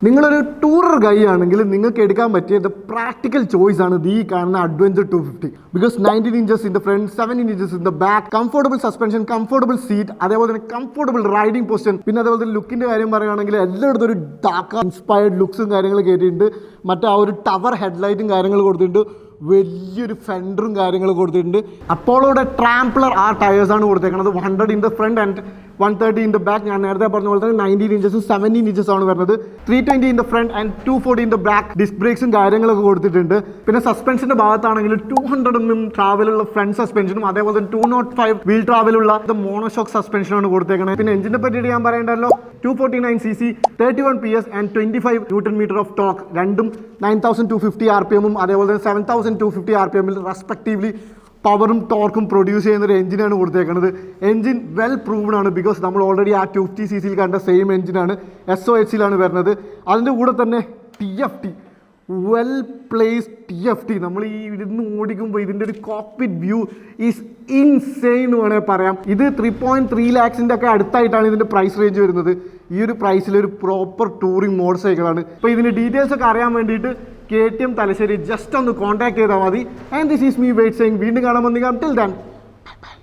നിങ്ങളൊരു ടൂറർ ഗൈ ആണെങ്കിൽ നിങ്ങൾക്ക് എടുക്കാൻ പറ്റിയ പ്രാക്ടിക്കൽ ചോയ്സ് ആണ് ഈ കാണുന്ന adventure 250 because 19 inches in the front 17 inches in the back comfortable suspension comfortable seat അതേപോലെ തന്നെ കംഫർട്ടബിൾ റൈഡിംഗ് പൊസിഷൻ പിന്നെ അതേപോലെ തന്നെ ലുക്കിന്റെ കാര്യം പറയുകയാണെങ്കിൽ എല്ലായിടത്തും ഒരു ഡാർക്ക് ഇൻസ്പയർഡ് ലുക്സും കാര്യങ്ങളും കയറ്റിയിട്ടുണ്ട് മറ്റേ ആ ഒരു ടവർ ഹെഡ്ലൈറ്റും കാര്യങ്ങൾ കൊടുത്തിട്ടുണ്ട് വലിയൊരു ഫെൻഡറും കാര്യങ്ങൾ കൊടുത്തിട്ടുണ്ട് അപ്പോളോയുടെ ട്രാംപ്ലർ ആ ടയേഴ്സാണ് കൊടുത്തേക്കുന്നത് 100 in the front and 130 in the back ഞാൻ നേരത്തെ പറഞ്ഞ പോലെ തന്നെ 19 ഇഞ്ചസും 17 ഇഞ്ചസും ആണ് വരുന്നത് 320 in the front and 240 in the back disc ബ്രേക്സും കാര്യങ്ങളൊക്കെ കൊടുത്തിട്ടുണ്ട് പിന്നെ സസ്പെൻഷന്റെ ഭാഗത്താണെങ്കിൽ 200 ട്രാവലുള്ള ഫ്രണ്ട് സസ്പെൻഷനും അതേപോലെ തന്നെ 205 വീൽ ട്രാവലുള്ള മോണോഷോക്ക് സസ്പെൻഷനാണ് കൊടുത്തേക്കുന്നത് പിന്നെ എഞ്ചിനെ പറ്റിയിട്ട് ഞാൻ പറയേണ്ടല്ലോ 249 cc 31 PS and 25 newton metre of torque രണ്ടും 9250 RPM അതേപോലെ തന്നെ 7250 RPM റെസ്പെക്റ്റീവ്ലി പവറും ടോർക്കും പ്രൊഡ്യൂസ് ചെയ്യുന്ന ഒരു എഞ്ചിനാണ് കൊടുത്തേക്കുന്നത് എഞ്ചിൻ വെൽ പ്രൂവ്ഡ് ആണ് ബിക്കോസ് നമ്മൾ ഓൾറെഡി ആ 250 cc കണ്ട സെയിം എഞ്ചിനാണ് SOHC വരുന്നത് അതിൻ്റെ കൂടെ തന്നെ TFT വെൽ പ്ലേസ്ഡ് TFT നമ്മൾ ഈ ഇരുന്ന് ഓടിക്കുമ്പോൾ ഇതിൻ്റെ ഒരു കോക്പിറ്റ് വ്യൂ ഈസ് ഇൻസെയിൻ എന്ന് വേണമെങ്കിൽ പറയാം ഇത് 3.3 lakhs ഒക്കെ അടുത്തായിട്ടാണ് ഇതിൻ്റെ പ്രൈസ് റേഞ്ച് വരുന്നത് ഈ ഒരു പ്രൈസിൽ ഒരു പ്രോപ്പർ ടൂറിംഗ് മോട്ടോർ സൈക്കിളാണ് അപ്പോൾ ഇതിൻ്റെ ഡീറ്റെയിൽസ് ഒക്കെ അറിയാൻ വേണ്ടിയിട്ട് KTM തലശ്ശേരി ജസ്റ്റ് ഒന്ന് കോൺടാക്ട് ചെയ്താൽ മതി and this is me wait saying വീണ്ടും കാണാൻ വന്നിക്കാം ടിൽ ദെൻ